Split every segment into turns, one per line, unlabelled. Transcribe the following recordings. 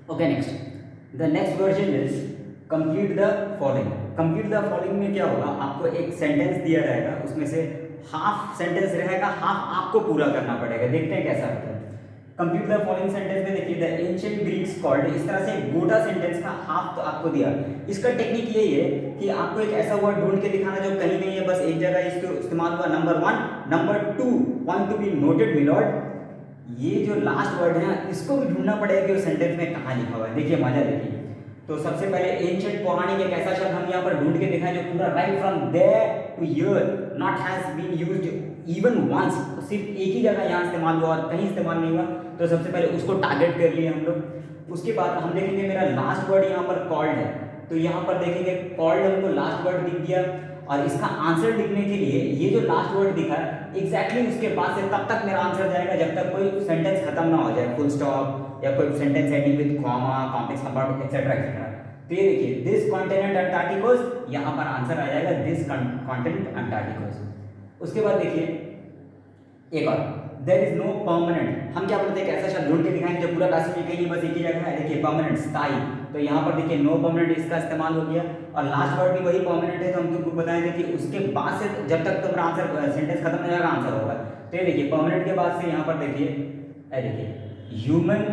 Okay next, the next version is complete the following. Complete the following में क्या होगा, आपको एक सेंटेंस दिया रहेगा, उसमें से हाफ सेंटेंस रहेगा, हाफ आपको पूरा करना पड़ेगा। देखते हैं कैसा होता है। कंप्लीट द फॉलोइंग सेंटेंस में देखिए, द एंशिएंट ग्रीक्स कॉल्ड, इस तरह से गोटा सेंटेंस का हाफ तो आपको दिया। इसका टेक्निक यही है कि आपको एक ऐसा वर्ड ढूंढ के दिखाना जो कहीं नहीं है, बस एक जगह इसको इस्तेमाल हुआ। Number 1, number 2 point to be noted milord, ये जो लास्ट वर्ड है इसको भी ढूंढना पड़ेगा कि उस सेंटेंस में कहाँ लिखा हुआ है। देखिए मजा देखिए। तो सबसे पहले एंशिएंट पौराणिक एक ऐसा शब्द हम यहाँ पर ढूंढ के दिखाएं जो पूरा right from there to here not has been used even once, सिर्फ एक ही जगह यहाँ इस्तेमाल हुआ और कहीं इस्तेमाल नहीं हुआ। तो सबसे पहले उसको टारगेट कर लिए हम लोग। उसके बाद हम देखेंगे मेरा लास्ट वर्ड यहाँ पर कॉल्ड है, तो यहाँ पर देखेंगे कॉल्ड हमको लास्ट वर्ड दिख गया। और इसका आंसर लिखने के लिए ये जो लास्ट वर्ड दिखा है एग्जैक्टली उसके बाद से तब तक मेरा आंसर जाएगा जब तक कोई सेंटेंस खत्म ना हो जाए, फुल स्टॉप या कोई sentence ending with comma, complex compound etcetera etcetera. तो ये देखिए, दिस कॉन्टिनेंट अंटार्कटिकोस, यहाँ पर आंसर आ जाएगा दिस कॉन्टिनेंट अंटार्कटिकोस। उसके बाद देखिए एक और, देयर इज नो परमानेंट। हम क्या बोलते हैं, एक ऐसा शब्द ढूंढ के दिखाएंगे जो पूरा पैसेज में कहीं बस एक ही जगह है। देखिए परमानेंट, स्थायी, तो यहाँ पर देखिए नो परमानेंट इसका इस्तेमाल हो गया। और लास्ट वर्ड भी वही परमानेंट है, तो हम तुमको बताएंगे कि उसके बाद से जब तक तुम्हारा आंसर सेंटेंस खत्म हो जाएगा आंसर होगा। तो ये देखिए परमानेंट के बाद से यहाँ पर देखिए, देखिए ह्यूमन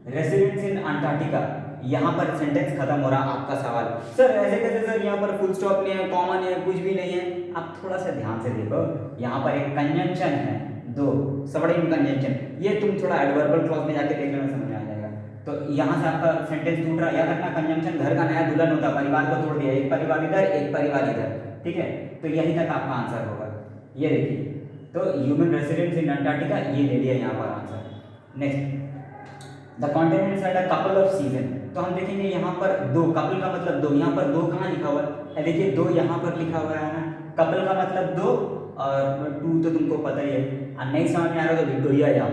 रेसिडेंस इन अंटार्कटिका, यहाँ पर सेंटेंस खत्म हो रहा। आपका सवाल, सर ऐसे कैसे सर, यहाँ पर फुल स्टॉप नहीं है, कॉमा नहीं है, कुछ भी नहीं है। आप थोड़ा सा ध्यान से देखो, यहाँ पर एक कंजंक्शन है, दो सबऑर्डिनेट कंजंक्शन, ये तुम थोड़ा एडवर्बल क्लॉज में जाके देख लेना, समझ में आ जाएगा। तो यहाँ से आपका सेंटेंस टूट रहा, याद रखना कंजंक्शन घर का नया दुल्हन होता, परिवार को तोड़ दिया, एक परिवार इधर एक परिवार इधर, ठीक है। तो यहीं तक आपका आंसर होगा। ये देखिए, तो ह्यूमन रेसिडेंस इन अंटार्कटिका, ये ले लिया यहाँ पर answer. Next, the continents had a couple off season. तो हम देखेंगे यहाँ पर दो, कपल का मतलब दो, यहाँ पर दो कहाँ लिखा हुआ है, देखिए दो यहाँ पर लिखा हुआ है ना। कपल का मतलब दो, और टू तो तुमको पता ही है। और नहीं समझ में आ रहा तो विक्टोरिया जाओ।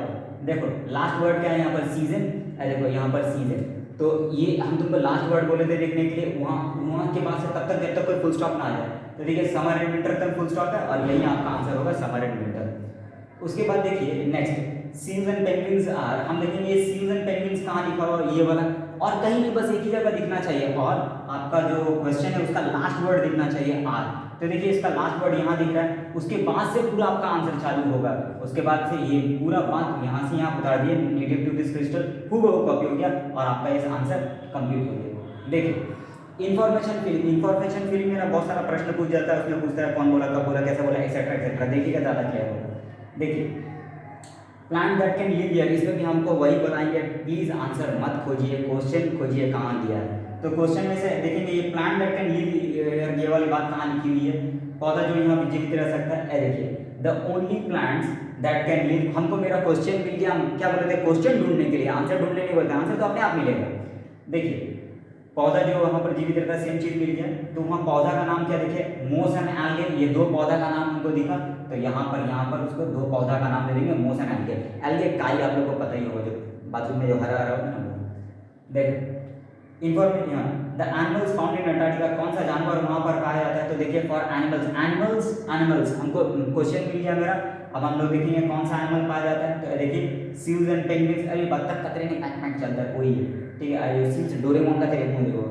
देखो लास्ट वर्ड क्या है यहाँ पर, सीजन। देखो यहाँ पर सीजन, तो ये हम तुमको लास्ट वर्ड बोले थे देखने के लिए, वहाँ के बाद से तब तक जब तक कोई फुल स्टॉप ना आ जाए। तो देखिए समर एंड विंटर तक फुल स्टॉप है, और यही आपका आंसर होगा समर एंड विंटर। उसके बाद देखिए next, seals and penguins are, हम देखेंगे ये सील्स एंड पेंगुइन्स कहाँ लिखा हुआ, ये वाला, और कहीं भी बस एक ही जगह दिखना चाहिए, और आपका जो क्वेश्चन है उसका लास्ट वर्ड दिखना चाहिए आर। तो देखिए इसका लास्ट वर्ड यहाँ दिख रहा है, उसके बाद से पूरा आपका आंसर चालू होगा। उसके बाद से ये पूरा बात यहाँ से यहाँ बता दिए, नेटिव टू दिस क्रिस्टल हूबहू कॉपी हो गया, और आपका इस आंसर कंप्लीट हो गया। देखिए इन्फॉर्मेशन फिलिंग, इन्फॉर्मेशन फिलिंग में ना बहुत सारा प्रश्न पूछ जाता है, उसमें पूछता है कौन बोला, कब बोला, कैसे बोला, एक्सेट्रा एक्सेट्रा। देखिएगा ज़्यादा क्लियर होगा। देखिए plant that can live here, इसमें भी हमको वही बताएंगे, प्लीज आंसर मत खोजिए, क्वेश्चन खोजिए कहाँ दिया है। तो क्वेश्चन में से देखेंगे ये plant that can live here, ये वाली बात कहाँ लिखी हुई है, पौधा जो यहाँ पे जीवित रह सकता है। देखिए the only plants that can live, हमको मेरा क्वेश्चन मिल गया। हम क्या बोलते हैं, क्वेश्चन ढूंढने के लिए, आंसर ढूंढने नहीं बोलते, आंसर तो अपने आप मिलेगा। देखिए पौधा जो वहाँ पर जीवित रहता है, सेम चीज मिल गया। तो वहाँ पौधा का नाम क्या, देखिए मोस एंड एल्गे, ये दो पौधा का नाम हमको दिखा, तो यहाँ पर उसको दो पौधा का नाम दे देंगे, मोस एंड एल्गे। एल्गे काई आप लोग को पता ही होगा, जो बाथरूम में जो हरा हरा होता है ना। देखो information, the animals found in Antarctica, कौन सा जानवर वहाँ पर पाया जाता है। तो देखिए फॉर एनिमल्स, एनिमल्स एनिमल्स, हमको क्वेश्चन मिल गया मेरा। अब हम लोग देखेंगे कौन सा एनिमल पाया जाता है। तो देखिए सील्स एंड पेंगुइन्स, अरे बत्तख कतरे में पैक पैक चलता है कोई, ठीक है। अरे सील्स डोरेमोन का तेरे मुंह देखो,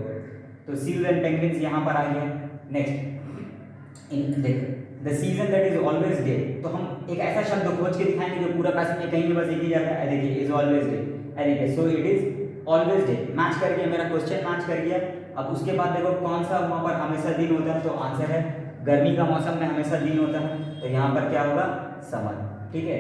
तो सील्स एंड पेंगुइन्स यहाँ पर आ गया। नेक्स्ट इन देख the season that is always day, तो हम एक ऐसा शब्द खोज के दिखाएंगे जो पूरा पैसेज में कहीं भी बस एक ही जगह है। देखिए इज ऑलवेज डे, देखिए so it is always day, match कर गया, मेरा क्वेश्चन मैच कर गया। अब उसके बाद देखो कौन सा वहाँ पर हमेशा दिन होता है, तो आंसर है गर्मी का मौसम में हमेशा दिन होता है, तो यहाँ पर क्या होगा, समर, ठीक है।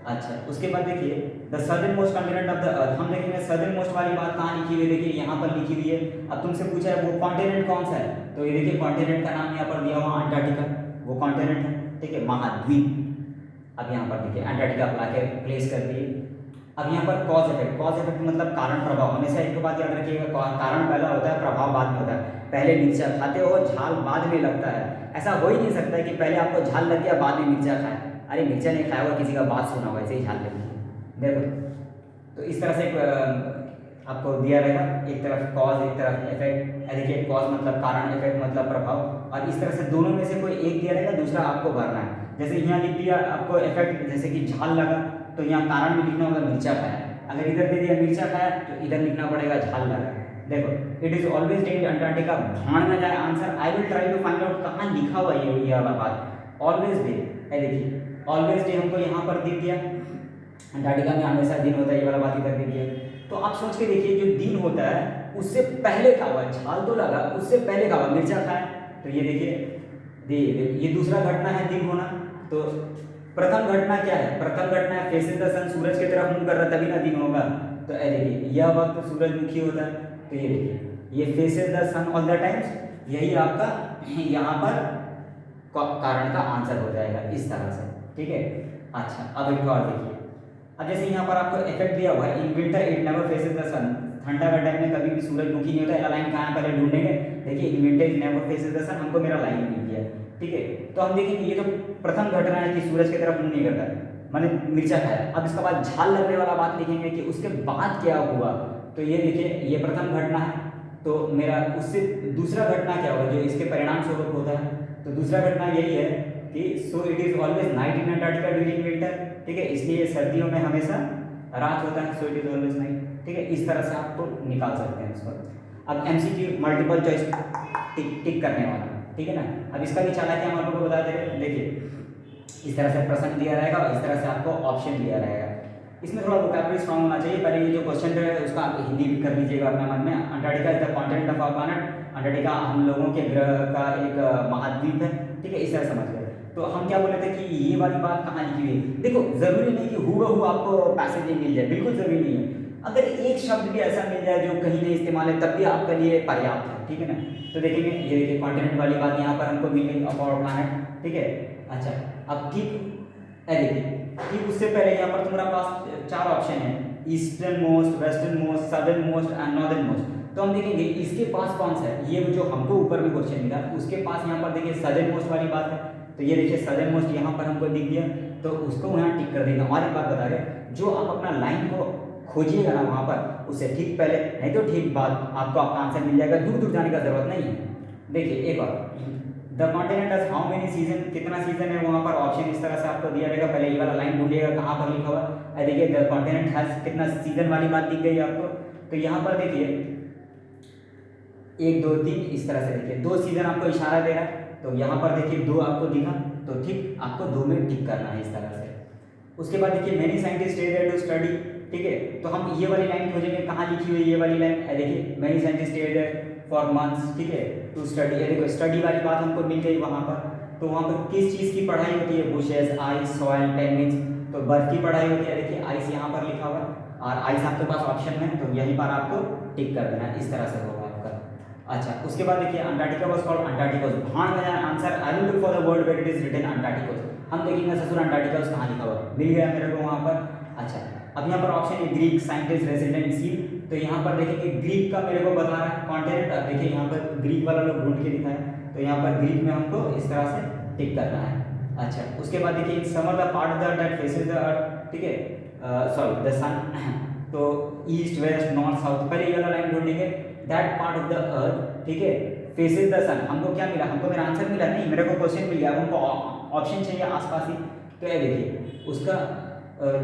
अच्छा उसके बाद देखिए the southern most continent of the earth, हम देखेंगे सदर्न मोस्ट वाली बात कहाँ लिखी हुई है, देखिए यहाँ पर लिखी हुई है। अब तुमसे पूछा है वो कॉन्टिनेंट कौन सा है, तो ये देखिए कॉन्टिनेंट का नाम यहाँ पर दिया हुआ अंटार्कटिका, वो कॉन्टिनेंट है, ठीक है, महाद्वीप। अब यहाँ पर देखिए अंटार्कटिका लाके प्लेस कर दिए। अब यहाँ पर कॉज इफेक्ट, कॉज इफेक्ट मतलब कारण प्रभाव, हमेशा एक बात याद रखिएगा, कारण पहला होता है, प्रभाव बाद में होता है। पहले मिर्चा खाते हो, झाल बाद में लगता है, ऐसा हो ही नहीं सकता है कि पहले आपको झाल लग गया बाद में मिर्चा खाए। अरे मिर्चा नहीं खाया हुआ, किसी का बात सुना हुआ, ऐसे ही झाल लगी है। देखो तो इस तरह से आपको दिया रहेगा, एक तरफ कॉज एक तरफ इफेक्ट। देखिए कॉज मतलब कारण, इफेक्ट मतलब प्रभाव, और इस तरह से दोनों में से कोई एक दिया रहेगा, दूसरा आपको भरना है। जैसे यहाँ लिख दिया आपको इफेक्ट, जैसे कि झाल लगा, तो यहाँ कारण में लिखना होगा मिर्चा खाया। अगर इधर दे दिया मिर्चा खाया तो इधर लिखना पड़ेगा झाल लगा। देखो, it is always day in Antarctica, भाड़ में जाए answer. I will try to find out कहाँ लिखा हुआ ये वाला बात। ऑलवेज डे है, देखिए ऑलवेज डे हमको यहाँ पर दिख गया, अंटार्कटिका में हमेशा दिन होता है, ये वाला बात इधर दिख गया। तो आप सोच के देखिए, जो दिन होता है उससे पहले का हुआ, झाल तो लगा उससे पहले का हुआ, मिर्चा खाया। तो ये देखिए, ये दूसरा घटना है दिन होना। तो प्रथम घटना क्या है? प्रथम घटना है फेसेस द सन, सूरज की तरफ मुंह कर रहा तभी ना दिन होगा। तो देखिए यह वक्त सूरजमुखी होता है। तो ये देखिए, ये faces the sun all the times, यही आपका यहाँ पर कारण का आंसर हो जाएगा इस तरह से, ठीक है। अच्छा, अब एक और देखिए, अब जैसे यहाँ पर आपको इफेक्ट दिया हुआ है, in winter it never faces the sun, ठंडा का टाइम में कभी भी सूरजमुखी नहीं होता है। लाइन कहाँ पहले ढूंढेंगे, देखिए in winter it never faces the sun, हमको मेरा लाइन मिल गया, ठीक है। तो हम देखेंगे ये तो प्रथम घटना है कि सूरज की तरफ मुंह नहीं करता है, मैंने मिर्चा खाया। अब इसके बाद झाल लगने वाला बात लिखेंगे कि उसके बाद क्या हुआ। तो ये देखिए, ये प्रथम घटना है, तो मेरा उससे दूसरा घटना क्या होगा जो इसके परिणाम स्वरूप होता है। तो दूसरा घटना यही है कि so it is always night in Antarctica during winter, ठीक है, इसलिए सर्दियों में हमेशा रात होता है, so it is always night, ठीक है। इस तरह से आपको निकाल सकते हैं इसको। अब एमसीक्यू मल्टीपल चॉइस टिक करने वाला, ठीक है ना। अब इसका भी चालाकी हम आपको बता दे रहे हैं, देखिए इस तरह से प्रश्न दिया रहेगा और इस तरह से आपको ऑप्शन दिया रहेगा। इसमें थोड़ा वोकैबुलरी स्ट्रांग होना चाहिए। पहले ये जो क्वेश्चन है उसका आप हिंदी भी कर लीजिएगा अपने मन में। Antarctica is the continent of our planet, Antarctica हम लोगों के ग्रह का एक महाद्वीप है, ठीक है, इस तरह समझ गए। तो हम क्या बोले थे कि ये वाली बात कहाँ लिखी हुई है। देखो, जरूरी नहीं कि हूबहू आपको पैसेज में मिल जाए, बिल्कुल जरूरी नहीं है। अगर एक शब्द भी ऐसा मिल जाए जो कहीं नहीं इस्तेमाल है तब भी आपके लिए पर्याप्त है, ठीक है ना। तो देखेंगे, ये देखिए कॉन्टिनेंट वाली बात यहाँ पर हमको मिल गई ऑफ आवर प्लैनेट, ठीक है। अच्छा, अब ठीक देखिए, ठीक उससे पहले यहाँ पर तुम्हारा पास चार ऑप्शन है, eastern most, western most, southern most and northern most. तो हम देखेंगे इसके पास कौन सा है, ये जो हमको ऊपर में क्वेश्चन मिला उसके पास यहाँ पर देखिए सदर्न मोस्ट वाली बात है। तो ये देखिए सदर्न मोस्ट यहाँ पर हमको दिख गया, तो उसको यहाँ टिक कर देंगे। और एक बात बता रहे, जो आप अपना लाइन को खोजिएगा ना वहाँ पर, उससे ठीक पहले नहीं तो ठीक बाद आपको आपका आंसर मिल जाएगा, दूर दूर जाने का जरूरत नहीं है। देखिए एक और, the continent has how many season, कितना सीजन है वहाँ पर ऑप्शन इस तरह से आपको दिया रहेगा। पहले ये वाला लाइन ढूंढिएगा कहाँ पर लिखा हुआ है। देखिए द कॉन्टिनेंट हैज कितना सीजन वाली बात दिख गई आपको। तो यहाँ पर देखिए 1 2 3 इस तरह से देखिए 2 सीजन आपको इशारा दे रहा है। तो यहाँ पर देखिए 2 आपको दिखा, तो ठीक आपको 2 में टिक करना है इस तरह से। उसके बाद देखिए many scientist stay there to study, ठीक है। तो हम ये वाली लाइन खोजेंगे कहाँ लिखी हुई है ये वाली लाइन, देखिए many scientist stay there for months, ठीक है, टू स्टडी। देखो स्टडी वाली बात हमको मिल गई वहाँ पर। तो वहाँ पर किस चीज़ की पढ़ाई होती है, बुशेस, आइस, सॉइल, पेंगुइन्स। तो बर्फ की पढ़ाई होती है, देखिए आइस यहाँ पर लिखा हुआ है और आइस आपके पास ऑप्शन में, तो यहीं पर आपको टिक कर देना है, इस तरह से होगा आपका। अच्छा, उसके बाद देखिए अंटार्कटिका वाज कॉल्ड अंटार्कटिकोस, भाड़ में जाए answer. I will look for the word where it is written अंटार्कटिकोस। हम देखेंगे ससुर अंटार्कटिकोस कहाँ लिखा हुआ, मिल गया मेरे को वहाँ पर। अच्छा, अब यहाँ पर ऑप्शन है ग्रीक, साइंटिस्ट, रेसिडेंट, सी। तो यहाँ पर देखेंगे ग्रीक का मेरे को बता रहा है कॉन्टिनेंट। अब देखिए यहाँ पर ग्रीक वाला लोग ढूंढ के दिखाया, तो यहाँ पर ग्रीक में हमको इस तरह से टिक करना है। अच्छा, उसके बाद देखिए in summer the part of the that faces the earth, ठीक है, सॉरी द सन। तो ईस्ट, वेस्ट, नॉर्थ, साउथ, पहले ये वाला लाइन ढूंढेंगे, that part of the earth, ठीक है, फेसेस द सन। हमको क्या मिला, हमको मेरा आंसर मिला नहीं, मेरे को क्वेश्चन मिल गया, हमको ऑप्शन चाहिए आसपास ही। तो ये देखिए उसका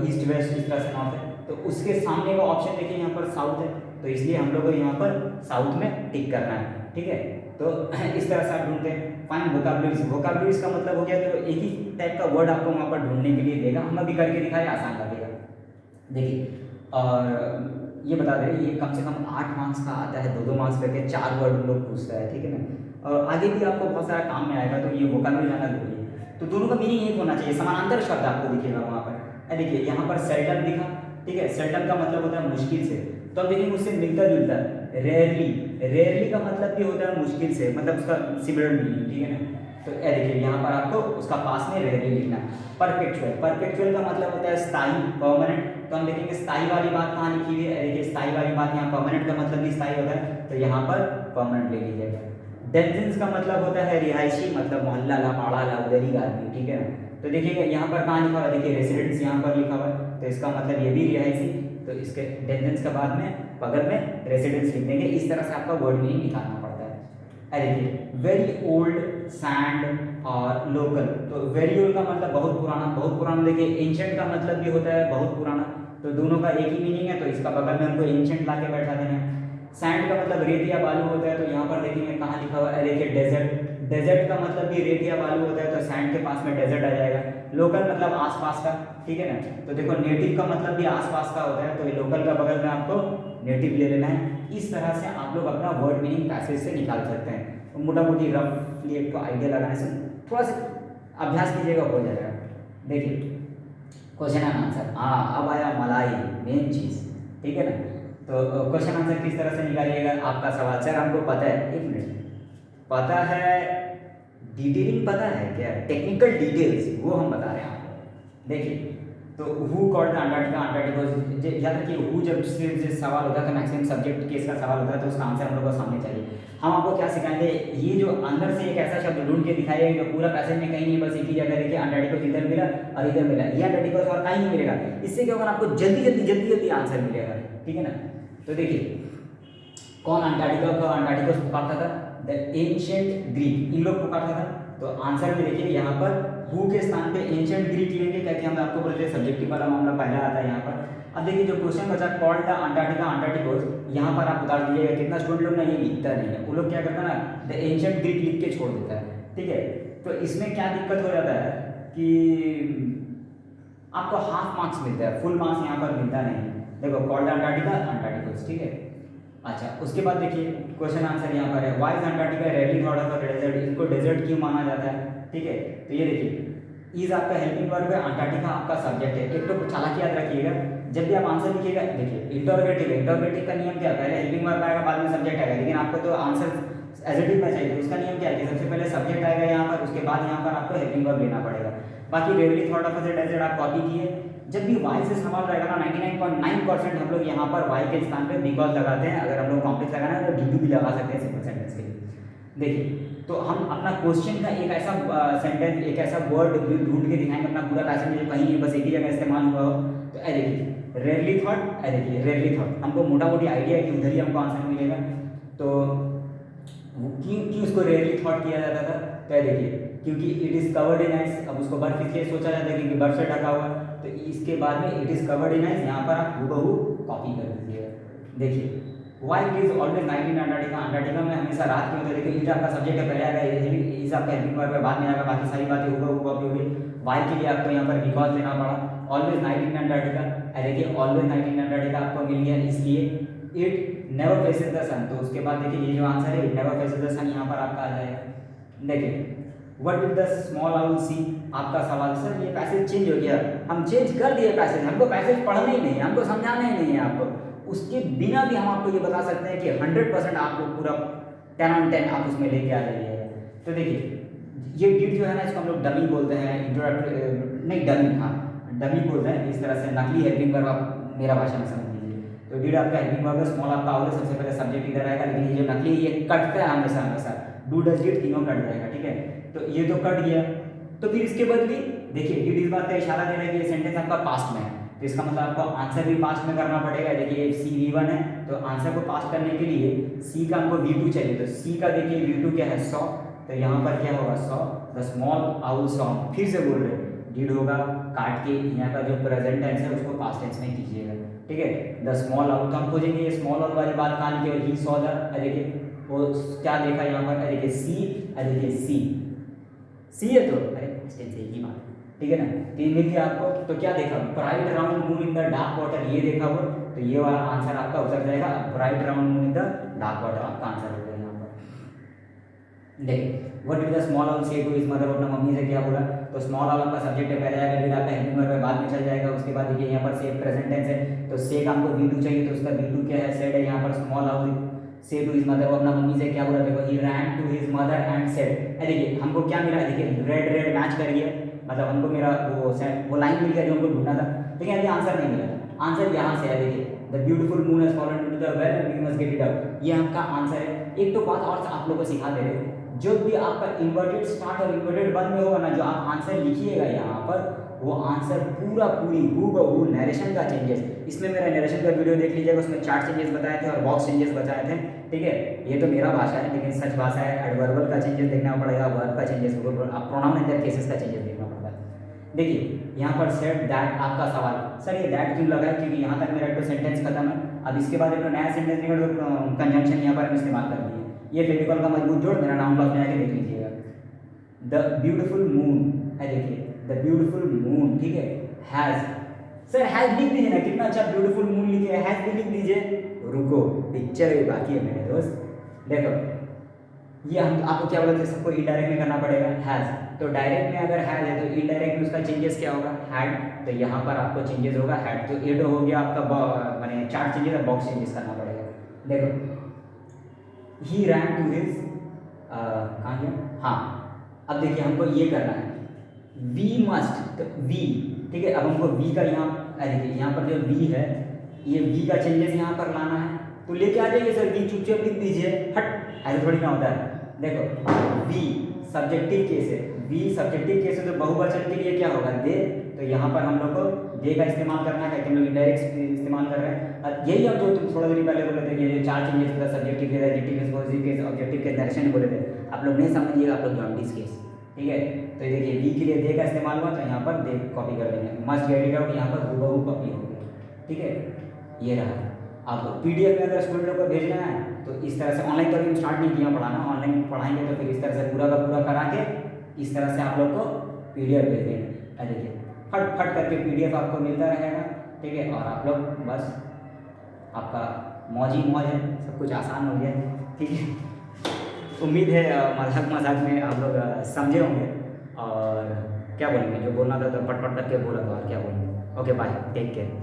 ईस्ट, वेस्ट, इस तरह से नॉर्थ है, तो उसके सामने का ऑप्शन देखिए यहाँ पर साउथ है, तो इसलिए हम लोग को यहाँ पर साउथ में टिक करना है, ठीक है। तो इस तरह से आप ढूंढते हैं। फाइंड वोकैबुलरीज, वोकैबुलरीज का मतलब हो गया तो एक ही टाइप का वर्ड आपको वहाँ पर ढूंढने के लिए देगा, हम अभी करके दिखाए, आसान लगेगा। देखिए, और ये बता दें ये कम से कम 8 मार्क्स का आता है, 2-2 मार्क्स करके 4 वर्ड हम लोग पूछता है, ठीक है ना। और आगे भी आपको बहुत सारा काम में आएगा, तो ये वोकैबुलरी जाना जरूरी है। तो दोनों का मीनिंग एक होना चाहिए, समानांतर शब्द आपको दिखेगा वहाँ पर। देखिए यहाँ पर सेल्डम दिखा, ठीक है, सेल्डम का मतलब होता है मुश्किल से। तो अब देखिए उससे मिलता जुलता है रेयरली, रेयरली का मतलब भी होता है मुश्किल से, मतलब उसका सिमिलर मीनिंग, ठीक है ना। तो देखिए यहाँ पर आपको उसका पास में रेयरली लिखना है। परपेचुअल, परपेचुअल का मतलब होता है स्थायी, परमानेंट। तो हम देखेंगे स्थायी वाली बात कहाँ लिखी हुई है, देखिए स्थायी वाली बात यहाँ, परमानेंट का मतलब भी स्थायी होता है, तो यहाँ पर परमानेंट ले लीजिएगा। डेंजेंस का मतलब होता है रिहायशी, मतलब मोहल्ला ला, पाड़ा ला, उधरी का आदमी, ठीक है ना। तो देखिएगा यहाँ पर कहाँ लिखा हुआ है, देखिए रेसिडेंट्स यहाँ पर लिखा हुआ है, तो इसका मतलब ये भी रिहायशी, तो इसके डेंजेंस के बाद में बगल में रेसिडेंट्स लिख देंगे। इस तरह से आपका वर्ड मीनिंग निकालना पड़ता है। देखिए वेरी ओल्ड, सैंड और लोकल। तो वेरी ओल्ड का मतलब बहुत पुराना, बहुत पुराना। देखिए एंशिएंट का मतलब भी होता है बहुत पुराना, तो दोनों का एक ही मीनिंग है, तो इसका बगल में हमको एंशंट ला के बैठा देना है। सैंड का मतलब रेत या बालू होता है, तो यहाँ पर देखेंगे कहाँ लिखा हुआ है, देखिए डेजर्ट। डेजर्ट का मतलब भी रेत या बालू होता है, तो सैंड के पास में डेजर्ट आ जाएगा। लोकल मतलब आसपास का, ठीक है ना। तो देखो नेटिव का मतलब भी आसपास का होता है, तो ये लोकल का बगल में आपको नेटिव ले लेना है। इस तरह से आप लोग अपना वर्ड मीनिंग पैसेज से निकाल सकते हैं। तो मोटा मोटी रफली एक तो आइडिया लगाने से थोड़ा सा अभ्यास कीजिएगा, हो जाएगा। देखिए क्वेश्चन एंड आंसर, हाँ अब आया मलाई, मेन चीज़, ठीक है ना। तो क्वेश्चन आंसर किस तरह से निकालिएगा आपका सवाल, सर हमको पता है, एक मिनट, पता है, डिटेलिंग पता है क्या, टेक्निकल डिटेल्स वो हम बता रहे हैं आपको। देखिए तो who called the Antarctica, Antarctica याद रखिए, हु जब से सवाल होता है तो मैक्सिमम सब्जेक्ट केस का सवाल होता है, तो उसका आंसर हम लोग को सामने चाहिए। हम आपको क्या सिखाएंगे, ये जो अंदर से एक ऐसा शब्द ढूंढ के दिखाइएगा जो पूरा पैसेज में कहीं नहीं, बस एक ही जगह देखिए अंटार्कटिका इधर मिला और इधर मिला, ये अंटार्कटिका और कहीं नहीं मिलेगा। इससे क्या होगा, आपको जल्दी आंसर मिलेगा, ठीक है ना। तो देखिए कौन अंटार्कटिका को पुकारता था, द एंशिएंट ग्रीक, इन लोग पुकारता था। तो आंसर में देखिए यहाँ पर हु के स्थान पे एंशिएंट ग्रीक लेंगे, क्योंकि हम आपको बोलते हैं सब्जेक्टिव वाला मामला पहला आता है यहाँ पर। अब देखिए जो क्वेश्चन बचा कॉल्ड द अंटार्कटिका अंटार्कटिकोस, यहाँ पर आप उतार दीजिएगा। कितना स्टूडेंट लोग ना ये लिखता नहीं है, वो लोग क्या करता है ना, द एंशिएंट ग्रीक लिख के छोड़ देता है, ठीक है। तो इसमें क्या दिक्कत हो जाता है कि आपको हाफ मार्क्स मिलता है, फुल मार्क्स यहाँ पर मिलता नहीं। देखो कॉल्ड अंटार्कटिका अंटार्कटिकोस, ठीक है। अच्छा उसके बाद देखिए क्वेश्चन आंसर यहाँ पर है, why is Antarctica rarely thought of a desert, इसको डेजर्ट क्यों माना जाता है, ठीक है। तो ये देखिए इज आपका हेल्पिंग वर्ब है, अंटार्कटिका आपका सब्जेक्ट है। एक तो चालाकी याद रखिएगा, जब भी आप आंसर लिखिएगा, देखिए इंटरोगेटिव का नियम क्या है, पहले हेल्पिंग वर्ब आएगा बाद में सब्जेक्ट आएगा, लेकिन आपको तो आंसर एज में चाहिए। उसका नियम क्या है कि सबसे पहले सब्जेक्ट आएगा यहाँ पर, उसके बाद यहाँ पर आपको हेल्पिंग वर्ब लेना पड़ेगा। बाकी rarely thought of a desert आप कॉपी किए, जब भी वाई से सवाल रहेगा ना 99.9% हम लोग यहाँ पर वाई के स्थान पे बिकॉज लगाते हैं। अगर हम लोग कॉम्प्लेक्स लगाना है तो ड्यू भी लगा सकते हैं सिंपल सेंटेंस के लिए। देखिए तो हम अपना क्वेश्चन का एक ऐसा सेंटेंस, एक ऐसा वर्ड ढूंढ के दिखाएंगे अपना पूरा पैसेज में जो कहीं बस एक ही जगह इस्तेमाल हुआ हो। तो ऐ देखिए रेयरली थॉट, ऐ देखिए रेयरली थॉट, हमको मोटा मोटी आइडिया है कि उधर ही हमको आंसर मिलेगा। तो क्यों उसको रेयरली थॉट किया जाता था, तो ऐ देखिए क्योंकि it is covered in ice. अब उसको बर्फ इसलिए सोचा जाता है क्योंकि बर्फ से ढका हुआ है, तो इसके बाद में it is covered in ice यहाँ पर आप हूबहू कॉपी कर दीजिएगा। देखिए why it is always night in Antarctica, Antarctica में हमेशा रात क्यों होता है। देखिए इट आपका सब्जेक्ट है, पहले आएगा इस आपका हेल्पिंग वर्ब है, बाद में आएगा, बाकी सारी बातें हूबहू कॉपी होगी। वाई के लिए आपको यहाँ पर बिकॉज लेना पड़ा, ऑलवेज नाइट इन अंटार्कटिका, देखिए ऑलवेज नाइट इन अंटार्कटिका आपको मिल गया, इसलिए it never faces the sun. तो उसके बाद देखिए ये जो आंसर है it never faces the sun यहाँ पर आपका आ जाएगा। देखिए what did the small owl see, आपका सवाल सर ये पैसेज चेंज हो गया, हम चेंज कर दिए पैसेज, हमको पैसेज पढ़ना ही नहीं है, हमको समझाना ही नहीं है आपको। उसके बिना भी हम आपको ये बता सकते हैं कि 100% आप लोग पूरा 10 on 10 आप उसमें लेके आ जाइएगा। तो देखिए ये डिड जो है ना इसको हम लोग डमी बोलते हैं, नहीं डमी, हाँ डमी बोलते हैं। इस तरह से नकली हेल्पिंग वर्ब आप मेरा भाषा में समझ लीजिए। तो डिड आपका हेल्पिंग वर्ब है, स्मॉल आपका आउल है, सबसे पहले सब्जेक्ट इधर आएगा, लेकिन ये जो नकली ये कटता है हमेशा हमेशा, डू डज डिड तीनों कट जाएगा, ठीक है। तो ये तो कट गया, तो फिर इसके बदले देखिए डिड इस बात का इशारा दे रहा है कि ये सेंटेंस आपका पास्ट में है, तो इसका मतलब आपको आंसर भी पास्ट में करना पड़ेगा। देखिए सी V1 है, तो आंसर को पास्ट करने के लिए सी का हमको V2 चाहिए, तो सी का देखिए V2 क्या है 100, तो यहाँ पर क्या होगा 100, द स्मॉल आउल सॉ, फिर से बोल रहे हैं डिड होगा, काट के यहाँ का जो प्रेजेंट टेंस है उसको पास्ट टेंस में कीजिएगा, ठीक है। द स्मॉल आउल, तो हम खोजेंगे ये स्मॉल आउल वाली बात कहाँ लिखी है, ही सॉ द, देखिए वो क्या देखा यहाँ पर, देखिए सी, देखिए सी है, तो अरे टेंस है ही बात, ठीक है ना। तीन मिल गया आपको, तो क्या देखा, bright round moon in the dark water, ये देखा वो, तो ये वाला आंसर आपका उतर जाएगा, bright round moon in the dark water आपका आंसर हो जाएगा यहाँ पर। देखिए what did the small owl से टू हिज मदर, अपना मम्मी से क्या बोला, तो स्मॉल आउल आपका सब्जेक्ट है, पहले आएगा, डिड आपका हेल्पिंग वर्ब है, बाद में चल जाएगा। उसके बाद देखिए यहाँ पर से प्रेजेंट टेंस है, तो से का हमको V2 चाहिए, तो उसका V2 क्या है, सेड है। यहाँ पर स्मॉल आउल से टू हिज मदर, वो अपना मम्मी से क्या बोला, देखो he ran to his mother and said, देखिए हमको क्या मिला, देखिए रेड रेड मैच कर गया, मतलब हमको मेरा वो लाइन मिल गया जो हमको ढूंढना था, लेकिन अभी आंसर नहीं मिला। आंसर यहाँ से है, देखिए the beautiful moon has fallen into the well and we must get it out, ये आपका आंसर है। एक तो बात और आप लोगों को सिखा दे रहे हैं, जो भी आपका इन्वर्टेड स्टार्ट और इन्वर्टेड बंद में होगा ना, जो आप आंसर लिखिएगा यहाँ पर, वो आंसर पूरी हूबहू नरेशन का चेंजेस, इसमें मेरा नरेशन का वीडियो देख लीजिएगा, उसमें 4 चेंजेस बताए थे और बॉक्स चेंजेस बताए थे, ठीक है। ये तो मेरा भाषा है, लेकिन सच भाषा है, एडवर्बल का चेंजेस देखना पड़ेगा, वर्ब का चेंजेस, आप प्रोनाउन एंड देयर केसेस का चेंजेस देखना पड़ता है। देखिए यहाँ पर सेट दैट आपका सवाल, सर ये दैट क्यों लगा है, क्योंकि यहाँ तक मेरा तो सेंटेंस खत्म है। अब इसके बाद एक नया सेंटेंस निकल तो कंजंक्शन यहाँ पर हम इस्तेमाल कर दिए। ये फेविकॉल का मजबूत जोड़ मेरा नाउन क्लॉज में आके देख लीजिएगा। द ब्यूटीफुल मून है, देखिए द ब्यूटीफुल मून, ठीक है। हैज़, सर हैज़ लिख दीजिए ना, कितना अच्छा ब्यूटीफुल मून लिखे है, हैज़ भी लिख दीजिए। रुको, पिक्चर भी बाकी है मेरे दोस्त। देखो ये हम आपको क्या बोलते हैं, सबको इनडायरेक्ट में करना पड़ेगा हैज़, तो डायरेक्ट में अगर हैज़ है तो इनडायरेक्ट में उसका चेंजेस क्या होगा, हैड, तो यहाँ पर आपको चेंजेस होगा हैड। तो ये तो हो गया आपका माने चार्ट चेंजेस और बॉक्स चेंजेस करना पड़ेगा। देखो ही रैन टू हिज, कहाँ गया, हाँ अब देखिए हमको ये करना है वी मस्ट, तो वी, ठीक है। अब हमको वी का यहाँ देखिए यहाँ पर जो वी है, ये वी का चेंजेस यहाँ पर लाना है, तो लेके आ जाइए सर, वी चुपचाप लिख दीजिए, हट ऐसे थोड़ी ना होता है। देखो वी सब्जेक्टिव केस है, वी सब्जेक्टिव केस है तो बहुवचन के लिए क्या होगा, दे, तो यहाँ पर हम लोग को दे का इस्तेमाल करना है, हम लोग डायरेक्ट इस्तेमाल कर रहे हैं। यही अब जो तुम थोड़ा देर पहले बोले थे, ये चार चेंजेस होता है, subjective case, adjective case, positive case, objective case, direction बोले थे, आप लोग नहीं समझिएगा, आप लोग जॉन्डिस केस, ठीक है। तो ये देखिए वी के लिए दे का इस्तेमाल हुआ, तो यहाँ पर दे कॉपी कर देंगे, मस्ट गेट इट आउट, यहाँ पर हूबहू कॉपी हो गया, ठीक है। ये रहा। अब पीडीएफ में अगर स्टूडेंट को भेजना है तो इस तरह से, ऑनलाइन तो अभी स्टार्ट नहीं किया पढ़ाना, ऑनलाइन पढ़ाएंगे तो फिर इस तरह से पूरा का पूरा करा के इस तरह से आप लोग को पीडीएफ भेज देंगे। देखिए फट फट करके पीडीएफ आपको मिलता रहेगा, ठीक है। और आप लोग बस आपका मौज ही मौज है, सब कुछ आसान हो गया, ठीक है। उम्मीद है मजाक मजाक में आप लोग समझे होंगे, और क्या बोलेंगे, जो बोलना था तो पट पट करके बोला था, और क्या बोलेंगे। Okay bye, take care.